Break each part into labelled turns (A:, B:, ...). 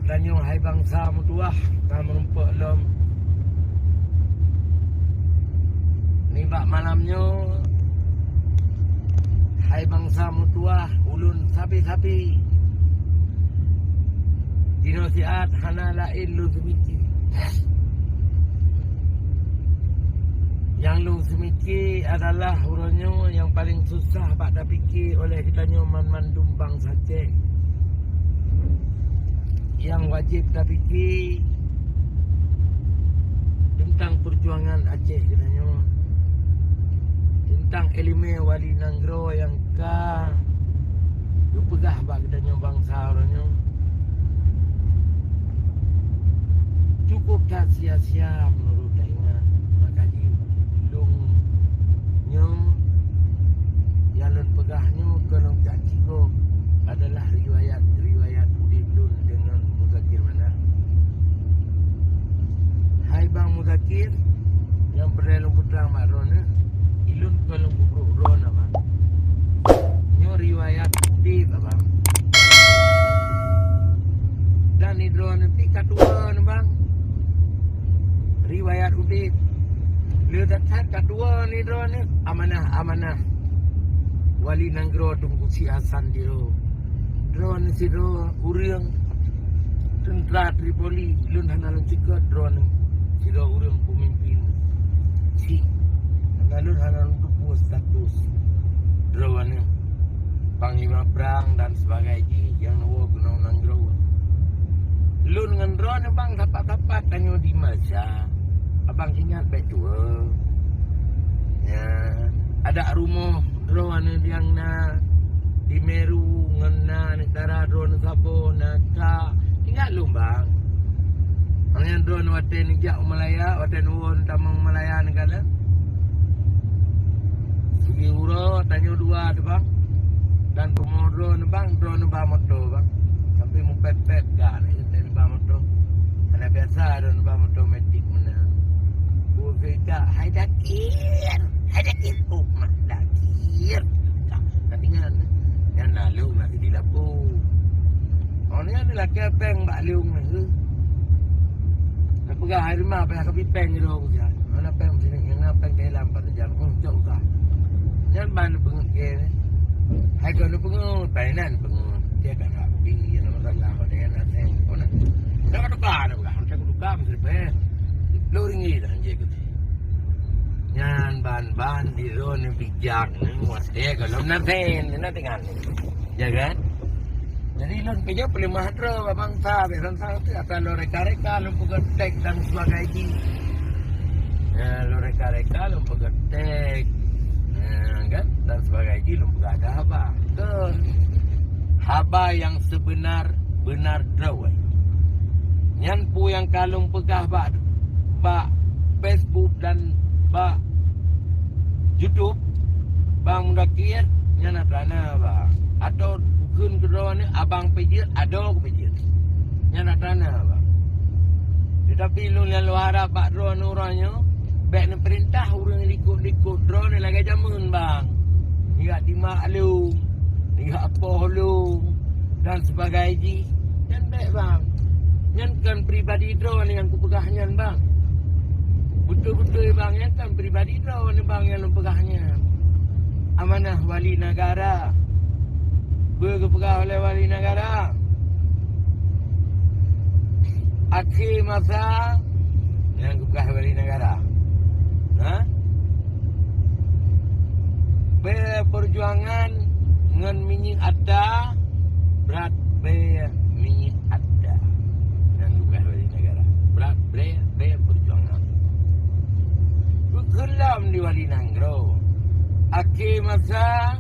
A: tanya hai bangsa mutuah kamu rumpuk lom. Ni bak malamnya hai bangsa mutuah ulun sapi-sapi. Dino siat hana lain lu semiki. Yang lu semiki adalah huronyo yang paling susah bak dah fikir oleh kitanya man dumbang saja. Yang wajib dah fikir tentang perjuangan Aceh kitanya. Tentang elemen Wali Nanggro yang pegah bak kitanya bangsa huronyo. Cukup tak sia-sia menurut Daingan. Makanya lung nyom yang lun pegahnya kalau tak cikgu adalah riwayat Udin Lun dengan Muzakir mana. Hai bang Muzakir yang pernah lung putrang makrona ilun kalau bubruk rona bang. Nyo riwayat Udin bang. Dan hidro nanti katuan bang. Riwayat Udin. Dia datang kedua ni drone ni amanah Wali Nanggro tunggu si Hasan diro. Drone si dro urang tentera Tripoli lun hanalan cikot drone si dro urang pemimpin si hanalan hanalan tupu status drone ni panglima perang dan sebagainya yang nawa gunung Nanggro. Lun dengan drone bang dapat tanya di masa. Abang ingat baik tua. Ya, ada rumah drone yang di Meru ngena negara drone sapo naka. Ingat lu bang. Ang drone waten jak Malaya, waten won tamang Malaya negara. Segi uro tanya dua tu bang. Dan rumah drone bang motor bang. Sampai mupet-pet dah ni bang motor. Ada biasa drone bang motor metik mana. Kita hai dakir mak dakir tapi kan yang lalu nanti di lapu ni adalah kepeng bak liung ni nak pegah hari rumah payah ke pipeng je dulu mana peng sini yang peng kelam pada jam jauh kah yang ban pengut ke ni hai kau ni pengut painan pengut dia kan rapi yang masalah kau dengan asing kau nak tukar nak tukar mesti payah lu ringgit je gitu. Nyan ban di zone bijak ni muat dia kalau naten tinggal. Ya kan? Jadi lon kerja boleh mahadra bangsa bangsa tu akan lo reka-reka lo pegetek dan sebagainya. Ya lo reka-reka lo pegetek. Kan dan sebagainya lo ada haba. Betul. Haba yang benar drawai. Nyan pu yang kalung pegah bak Facebook dan bak YouTube bang Mudakir nyana tanah bang atau bukan kedua ni abang pejir ada pejir nyana tanah bang tetapi lu yang lu harap bak drone orangnya baik ni perintah orang ikut drone lagi jamun bang niat dimaklum niat apa lu dan sebagainya dan baik bang nyan kan pribadi drone yang kupegahnya bang. Betul-betul bang yang kan pribadi drone bang yang pegahnya. Amanah Wali Negara. Berpegah oleh Wali Negara. Akhir masa yang pegah Wali Negara. Berperjuangan dengan minyak ada berat minyak ada yang pegah Wali Negara. Berat perjuangan. Kelam di Wali Nanggro. Akhir masa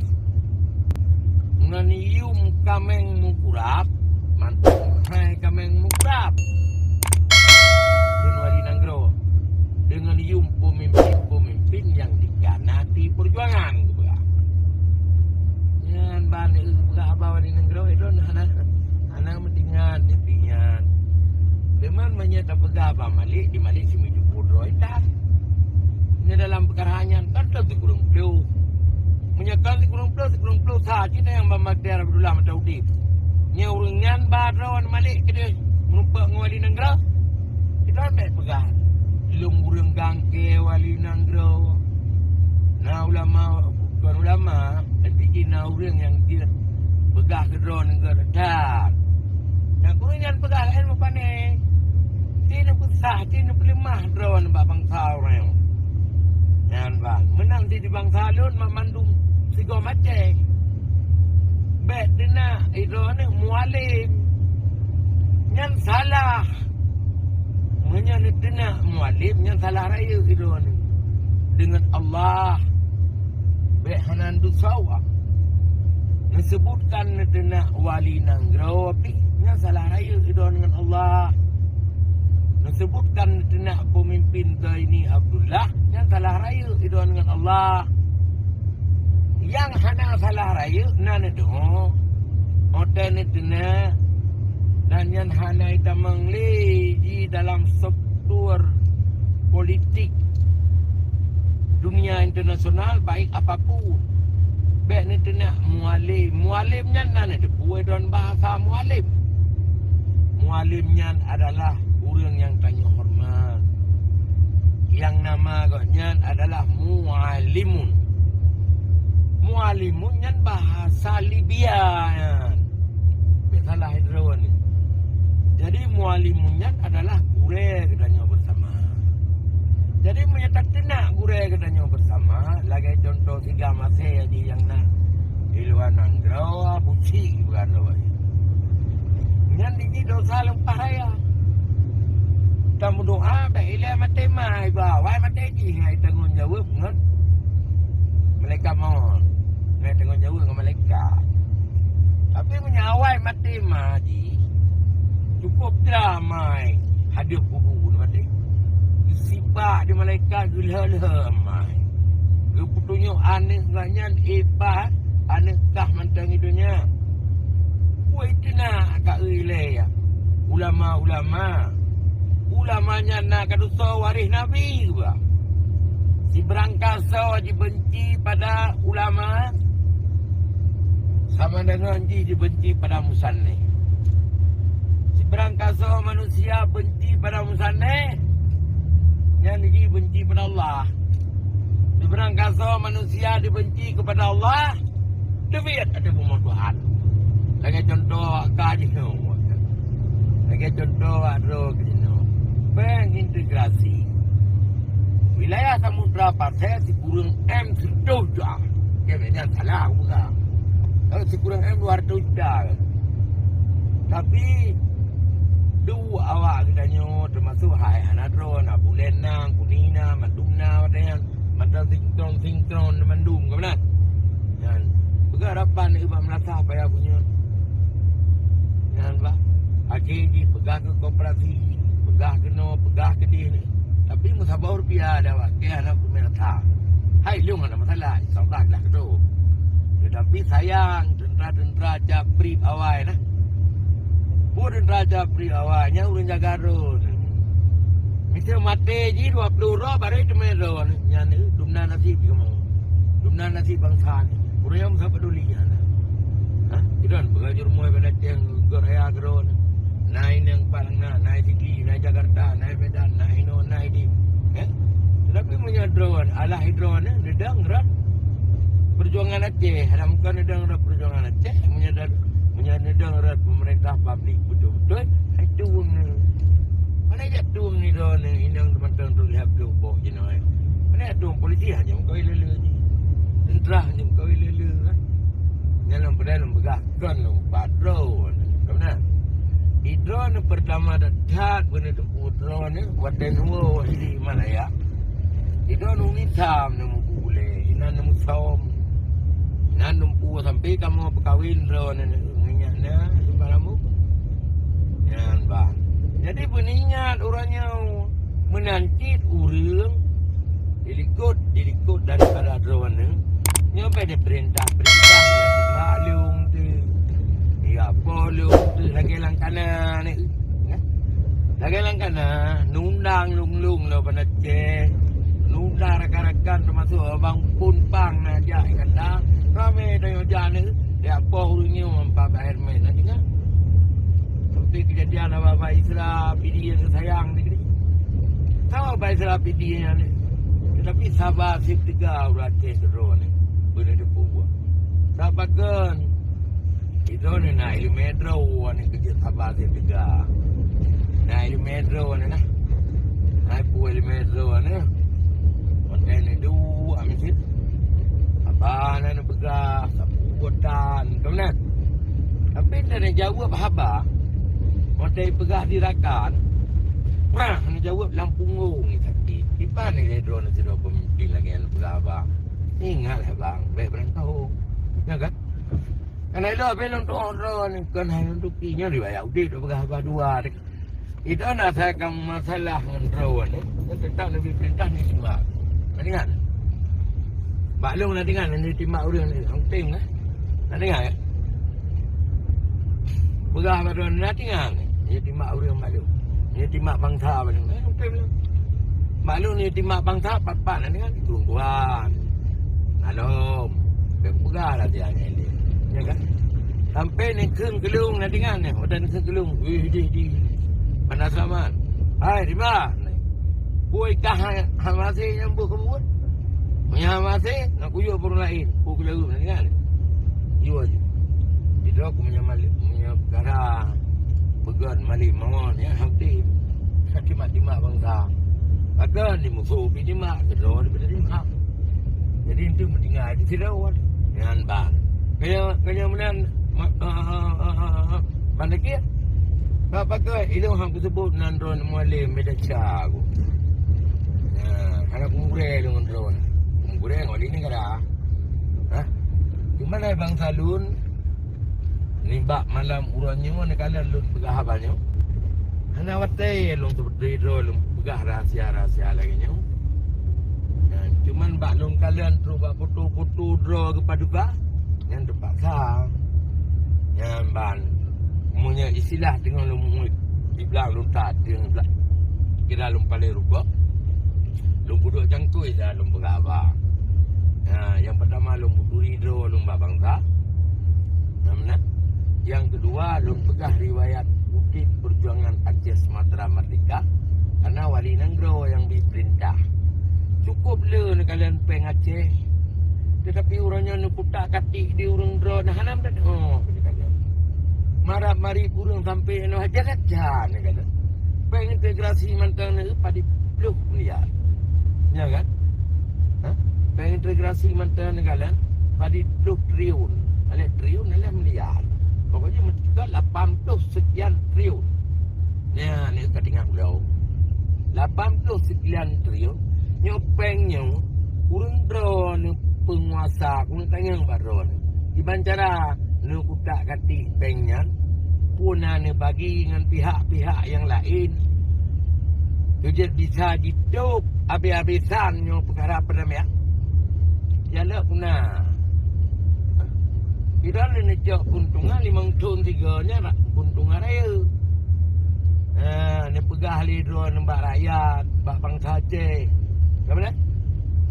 A: nganium kameng mukurap mantung hai kameng mukurap dan Wali Nanggro dengan ium pemimpin yang dikhianati perjuangan yan bani apa Wali Nanggro itu anak mendingan dipingan dengan menyata pegaba Malik di Malik si Mijupudro itu ini dalam perkara hanya kan tu kurung pelu menyekan si kurung pelu sahaja kita yang memakdir Abdullah Mataudib nyurungan badrawan Malik kita wali nanggro. Kita ambil pegang. Lung urang gangke wali nanggro. Nah ulama, bukan ulama, nanti na urang yang dia pegah ke drone ke redak. Nah kuringan pegah kan apa ni? Cina besar, Cina pelimah drone bak bangsa orang. Yan bang, menang di bangsa lun memandung sigo macam. Bet dina drone mualim. Nyan salah. Menyan dina mualim nyan salah raya drone. Dengan Allah. Bet hanan du sawa. Disebutkan dina wali nanggro api nyan salah raya drone dengan Allah. Disebutkan dina pemimpin ke ini Abdullah yang salah raya itu dengan Allah. Yang hana salah raya nana doh. Oten dina dan yang hana itu mengliji dalam struktur politik dunia internasional baik apapun. Baik ni dina mualim. Mualimnya nana doh. Buat don bahasa mualim. Mualimnya adalah orang yang tanya hormat. Yang nama agaknya adalah mu'alimun. Mu'alimun yang bahasa Libya. Biasalah hidro ni. Jadi mu'alimun yang adalah gure katanya bersama. Jadi menyatakan tidak gure katanya bersama. Lagi contoh 3 masih aja yang nak iluan nanggro, buci bukan doa. Yang ini dosa lempah raya. Kamu doa baik ilah mati mai bawai mati ji ngai tanggung jawab ngat. Malaikat mohon. Ngai tanggung jawab dengan malaikat. Tapi menyawai mati maji. Cukup dah mai hadir kubur mati. Sibak di malaikat gula-gula mai. Keputunyo anis ganyan ipa anis kah mantang itunya. Woi tina ka ile ya. Ulama-ulama ulamanya nak kadusa waris Nabi juga. Si berangkasa dibenci pada ulama sama dengan dibenci pada musanne. Si berangkasa manusia benci pada musanne, yang dibenci pada Allah. Si berangkasa manusia dibenci kepada Allah, deviat ada pemodohan. Lagi contoh kaji semua. Lagi contoh ada pengintegrasi wilayah Samudra Pasir si kurang M sedoja. Kayaknya salah bukan. Kalau si kurang M 200 dah. Tapi dua awak katanya termasuk hai Hanadro, Nabulena, Kunina, Mandumna, katanya mantan sinkron Mandum ke benar. Dan berharapan ibu merasa apa ya punya. Dan bah, AJD pegang ke koperasi. Pegah ke dia ni. Tapi musabah rupiah dah wakil anak pemerintah. Hai liung ada masalah. InsyaAllah dah tu. Tetapi sayang tentera-tentera Japri awal nah. Tentera Japri awalnya urang jaga run. Misal mati je 20 roh baru itu merah. Yang ni dumna nasib kamu. Dumna nasib bangsa ni. Urang yang musabah pedulinya. Itu kan bengajur muai pada tiang goraya gerun. Naik yang paling naik Sigi, naik Jakarta, naik Medan, naik Hino, naik di. Tetapi punya drone, ala hidron ni, nedang rat. Perjuangan Aceh, haramkan nedang rat perjuangan Aceh, punya nedang rat pemerintah publik betul-betul. Itu mana jatuh ni drone ni, yang teman-teman tu lihat tu boh je nak. Mana jatuh polisi hanya mengkau lele je, tentera hanya mengkau lele. Dalam dalam begahkan lu patrol, mana? Drone pertama datang begitu drone wadah semua di Malaya. Drone ni sam nemu boleh, ina nemu som, ina nemu sampai kamu berkahwin drone ni minyaknya sembaramu. Yang bah. Jadi peningat orangnya menanti urang dilikut daripada drone ni. Nyampe dia perintah maklum tu. Ya boleh tu lagi langkana ni. Lagi langkana nundang lung lo pada Aceh. Nundang rakan-rakan termasuk abang pun pang nak ajak kandang. Ramai tanya jalan ni. Dia apa urungnya mampak air main nak dengar. seperti kejadian apa Isra PD yang sayang ni. Tahu apa Isra PD ni? Tetapi sabar si tiga urat terus ni. Boleh dibuat. Sabar kan. Itu ni nak metro ni kerja sabar si tiga. Nak metro ni lah. Nak buat metro ni. Macam ni dua amin. Apa nak bergerak, saputan, kemudian. Tapi dia jawab apa? Macam pegah dirakan. Wah, dia jawab Lampunggung ni sakit. Tiba ni dia drone sudah pemimpin lagi yang pegah apa? Ingatlah bang, baik berantau. Ya kan? Karena itu apa yang untuk orang kan hanya untuk kinya dibayar. Udah tu pegah apa dua. Itu nak saya akan masalah dengan drone ni. Kita lebih perintah ni semua. Ingat? Maklum nak dengar nanti timak orang ni. Orang tim lah. Nak dengar ya? Pegah pada nak dengar ni. Dia timak orang maklum. Dia timak bangsa maklum. Orang tim lah. Maklum ni timak bangsa pat-pat nak dengar. Tuan-tuan. Maklum. Pegah lah dia ni. Ya kan? Sampai ni keng kelung nak dengar ni. Orang keng kelung. Wih di. Pandai selamat. Hai timak. Buat kah masih yang buat. Yang masih nak kuyuk orang lain. Aku kelaru nak dengar. You aja. Itu aku punya perkara pegan malik mawon ya hati. Timak-timak bangsa. Akan di musuh timak kedua daripada timak. Jadi itu mendengar di Sirawat dengan ban. Kaya menan pandai apa ke ilmu hang sebut nan drone mualim medaca aku. Ya, kalau kumure dengan drone. Kurang oleh ni kara. Hah? Cuma lah bang Salun nimbak malam urangnya mana kalian lun pegah banyak. Hana watai lun seperti itu lun pegah rahsia-rahsia lagi nyu. Cuman bak lun kalian terus bak foto-foto draw kepada yang terpaksa. Yang ban punya istilah dengan lun di belakang lun tak dengan belak. Kira lun paling rubak. Lun duduk cangkui dah lun pegah apa. Yang pertama lum hidro lum bangsa. Namanya. Yang kedua lum pegah riwayat bukti perjuangan Aceh Sumatera Merdeka karena Wali Nanggro yang diperintah. Cukup le kalian peng Aceh. Tetapi orangnya nu putak katik di urang dro nah hanam dah. Oh, kata. Marah mari urang sampai nu hajar aja ni kata. Peng integrasi mantang ni padi pluh miliar. Ya kan? Pengintegrasi mantan negara pada 20 triliun. Ada triliun adalah miliar. Pokoknya mencapai 80 sekian triliun. Ya, ni ketinggalan beliau. 80 sekian triliun. Nyopengnya urang drone penguasa kun tanyang baron. Iban cara nu kutak kati pengnya punane bagi dengan pihak-pihak yang lain. Jadi bisa hidup habis-habisan nyo perkara perdamaian. Jala guna. Kita ni cak kuntungan 5 tahun 3 nya nak kuntungan raya. Ni pegah lidro nembak rakyat, bak bangsa Aceh. Kamana?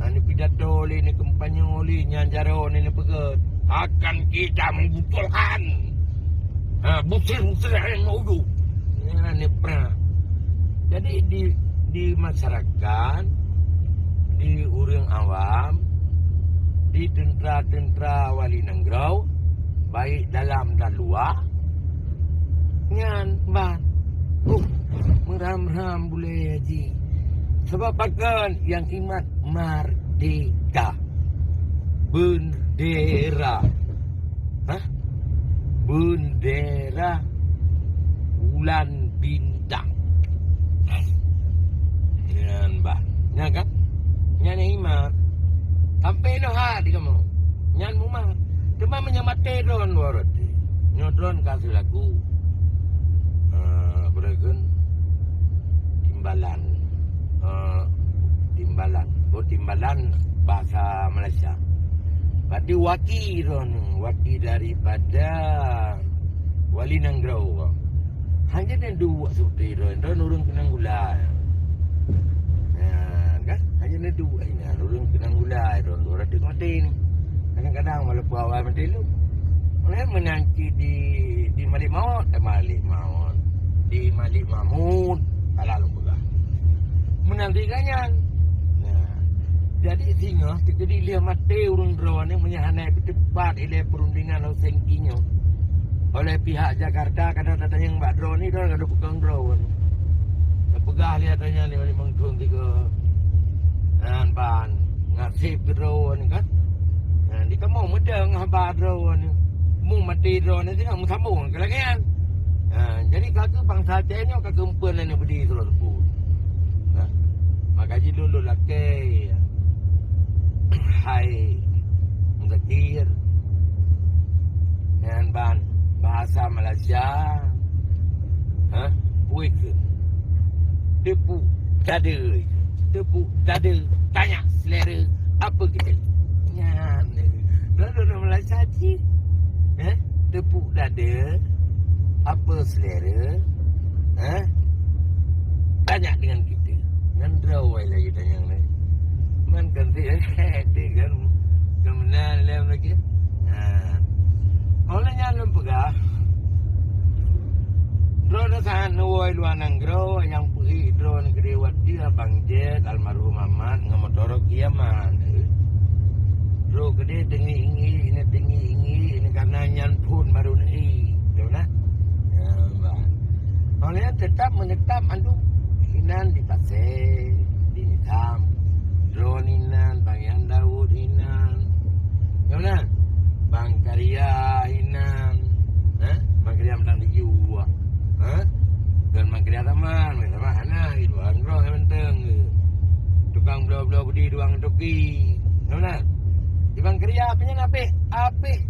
A: Ni pidato ni kampanye oli nyanjaro ni pegat. Akan kita membutuhkan busir-busir yang maudu. Ni pernah. Jadi di masyarakat, di orang awam, di tentera-tentera Wali Nanggro, baik dalam dan luar, ngan ban, meram-ram boleh haji. Sebab akan yang imat merdeka, bendera, bendera bulan bintang. Ngan ban, ngan kan? Ngan imat. Sampai no ha di kamu. Nyan mumah. Cuma menyamate drone warot. Nyodron kasih lagu. Beragun timbalan. Timbalan. Timbalan bahasa Malaysia. Berarti waki drone, waki daripada Wali Nanggro. Hanya ada dua seperti drone. Drone urung kena gula. Kan? Hanya ada dua ini. Orang kenang gulai, orang tengok mati ni. Kadang-kadang walaupun awal mati lu. Orang menanti di Malik Maut, Malik Maut. di Malik Mahmud kalau lu pegah menantikannya. Nah, jadi singa ketika dia mati urung drone ni menyahanai cepat ile perundingan atau sengkinya oleh pihak Jakarta kadang-kadang yang buat drone ni dia ada pegang drone. Pegah lihat tanya ni memang tuan tiga ban ngasih drone kan. Nah, di kamu muda ngah drone ni. Mu mati drone ni tengah mu sambung ke lagi kan. Jadi kakak bangsa Aceh ni kakak umpan ni berdiri terus pun. Maka ji dulu laki. Hai Muzakir. Dan ban bahasa Malaysia. Wik. Tepuk dada. Tepuk dada. Tanya selera apa kita? Nyan. Lalu Malaysia ji. Tepuk dada. Apa selera? Tanya dengan kita. Dengan drawai lagi tanya ni. Man kan dia kan. Kemudian lem lagi. Olehnya lem pegah. Drone sahan nuwai luar nanggro yang pergi drone kedewat dia Bang Jet almarhum Ahmad ngamotoro kiaman. Drone gede tinggi ini karena nyan pun baru ni. Betul tak? Olehnya tetap menetap andu hinan di pasir, di Nitam. Drone hinan, Bang Yang Daud hinan. Betul tak? Bang Karya hinan. Bang Karya menang di Jua. Dan Bang Karya teman anak itu angro yang penting. Tukang belo-belo budi duang toki. Betul tak? Di Bang Karya apanya apik.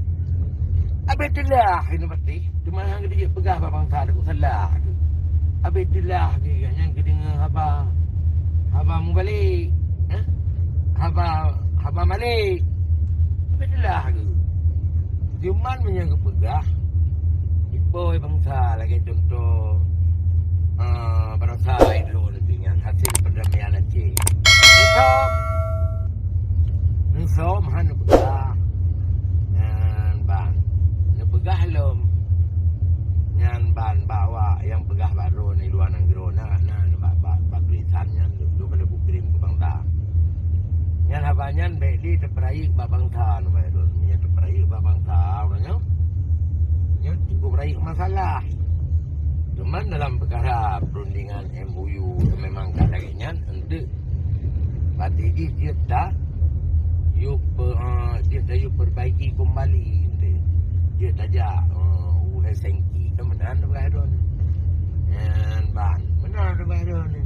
A: Habis itulah ini pasti. Cuma hang dia pegah babang sa aku salah. Habis itulah dia yang kedengar haba mu balik. Haba balik. Habis itulah tu. Cuma menyangka pegah. Ipoy bangsa lagi contoh bangsa itu dengan hasil perdamaian Aceh. Nusom han pegah. Pegah lom nyan ban bawa yang pegah baru ni luar nanggro nak bak tulisannya tu kalau bukrim ke bangsa nyan habanyan beli terperai ke bangsa nu baru nya terperai ke bangsa orangnya nya cukup raih masalah cuman dalam perkara perundingan MOU memang kadangnya untuk pati dia dah dia perbaiki kembali dia tajak sengki kemudian baru ni dan ban benar baru ni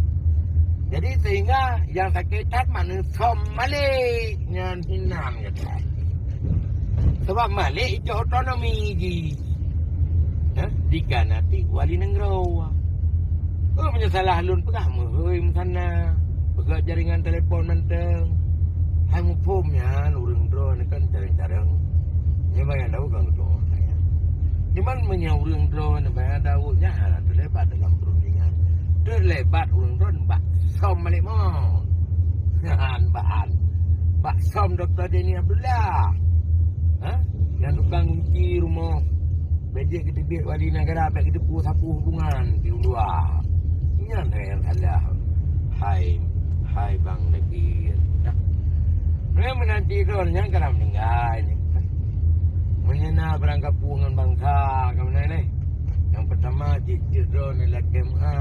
A: jadi sehingga yang sakitan mana som Malik nyan hinam kata sebab Malik itu otonomi diganati wali negro menyesalah lun pegah mehoi sana pegah jaringan telefon menteng hai mupumnya urang drone kan jarang-jarang nya bayang tahu kan tu cuman menyaurang drone bayang tahu nya terlibat dalam perundingan terlibat urang drone bak som Malik mau bahan bak som Dr. Denny Abdullah yang tukang kunci rumah bejek kita biar wali negara apa kita pu sapu hubungan di luar ini yang salah hai bang negeri mereka menanti drone yang kena meninggal menyena berangkat pungan bangsa kemana ni yang pertama cicit drone adalah KMA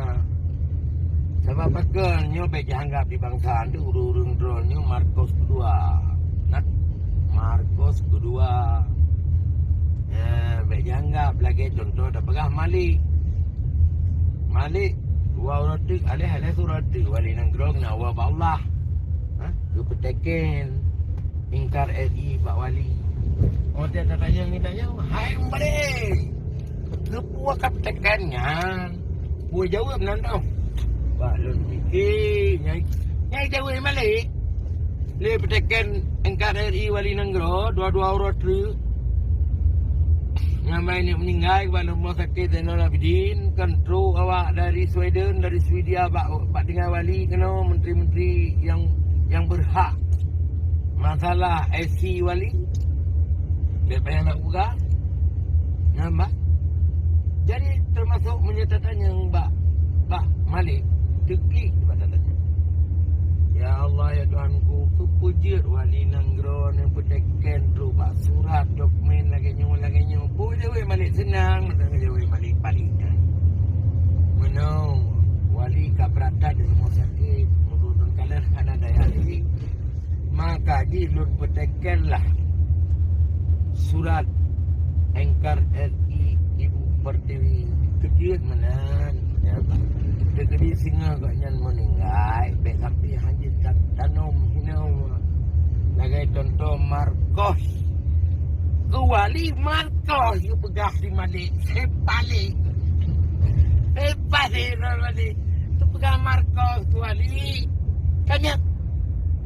A: sebab pakai nyoba dianggap di bangsa itu urung drone nya Marcos kedua Marcos kedua dianggap lagi contoh dah pegah Malik dua orang tu alih surat tu wali nanggrong na wa Allah kepetaken ingkar RI Pak Wali dia tanya hai balik kepuah kepetakannya buat jawab nanti balon fikir nyai jawab Malik le petakan ingkar RI Wali Nanggro dua-dua orang tu Ngamai ni meninggal kepada rumah sakit Zainal Abidin kontrol awak dari Sweden dari Swedia bak dengan wali kena menteri-menteri yang berhak masalah SC wali dia payah nak buka nampak Jadi termasuk menyatakannya Mbak Malik teklik ibadatnya. Ya Allah ya Tuhanku, kepujut wali nanggron yang peteken terubah surat dokumen lagi nyu. Puja we Malik senang, macam we Malik balikan. Menang wali kabrata di rumah sakit, menurun kalian ada daya ini. Maka dilun petekenlah surat Engkar RI Ibu Pertiwi kecil menan ya Pak. Degedi singa kok nyan meninggal, baik sampai hanjit tanam hinau. Lagai contoh Marcos. Kewali Marcos you pegah di Malik. Sepalik Malik. Tu pegah Marcos kewali. Kanya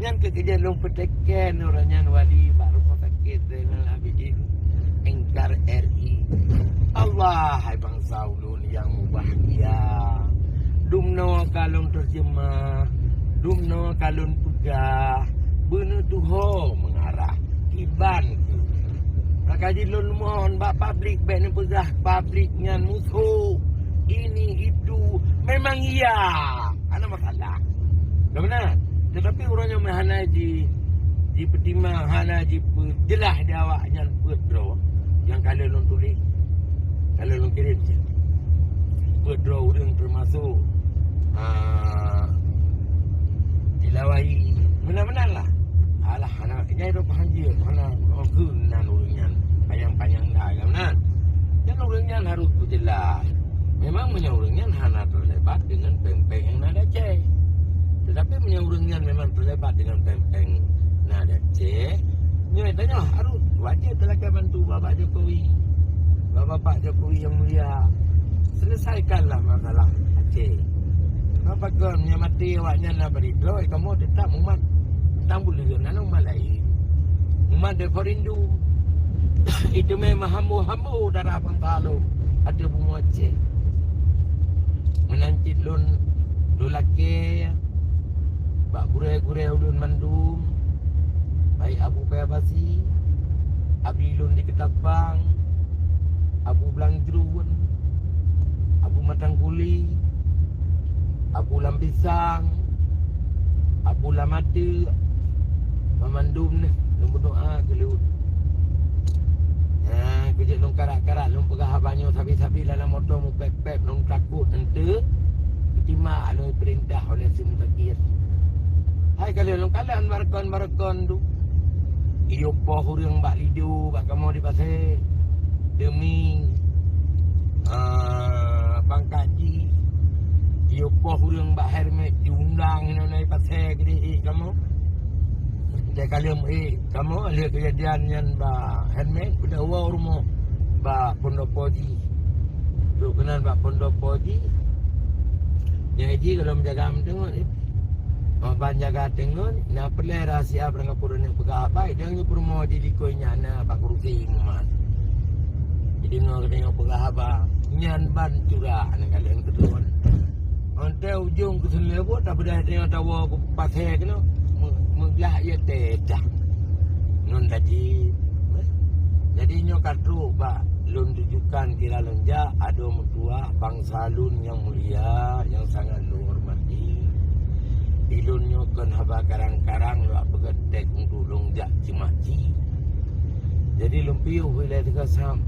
A: nyan kejadian peteken orang nyan wali baru sakit dengan abidin Engkar RI. Allah hai bangsa ulun yang bahagia. Dumno kalon terjemah, dumno kalon pegah, bener tuho mengarah iban. Maka dilun mohon bak publik ben pegah publik ngan musuh. Ini itu memang iya. Ada masalah. Benar. Tetapi orangnya mahana di petimang hana di jelah dia awaknya pedro yang kalian tulis. Kalian kirim je. Pedro orang termasuk dilawahi benar-benar lah. Alah anak nyai do panjir mana kenan orangnya panjang-panjang dah kan. Dan orangnya harus jelas. Memang orangnya hana terlibat dengan pempeng yang nada C. Tetapi orangnya memang terlibat dengan pempeng nada C. Nyai tanya harus wajib telah bantu Bapak Jokowi. Bapak Jokowi yang mulia, selesaikanlah masalah Aceh. Kenapa kau menyamati awaknya nak berido? Kamu tetap umat tambulian dan umat lain. Umat deferindu. Itu memang hambu darah pangkalu. Ada bunga Aceh. Menancit lun lelaki. Bak gure-gure ulun mandum. Baik Abu Payabasi. Abi lun di Ketapang. Abu Belangjerun, Abu Matang Kuli, Abu Lampisang, Abu Lamade, memandum ni, lom berdoa ke leut. Kejap lom karat-karat, lom pegah abanyo sabi-sabi dalam motor mu pep-pep, lom takut ente, ketimak lom perintah oleh si mutakir. Hai kalian lom kalian barakon tu, iyo poh hurang bak lidu, bak kamu di pasir. Demi Bangkaji iyo poh hurang bak hermet diundang naik pasal gede kamu dia kalian kamu lihat kejadian yang bak hermet udah rumah bak Pondokoji tu kenal bak Pondokoji jadi kalau menjaga tengok ban jaga tengok nak pelai rahsia berangkapurun yang pegah baik dia ni permo jadi koinya na bak rusi umat. Jadi nak tengok pegah abang nyan ban curah nak kalian kedua. Ante ujung ke sini buat tak dah tengok tawa pasal kena menglah ya tedah. Non tadi. Jadi nyo katru ba lun tujukan kira lonja ada mutua bangsa lun yang mulia yang sangat lu hormati. Ilun nyo kan haba karang-karang lu begetek untuk lonja cimaci. Jadi lumpiu wilayah Tekasam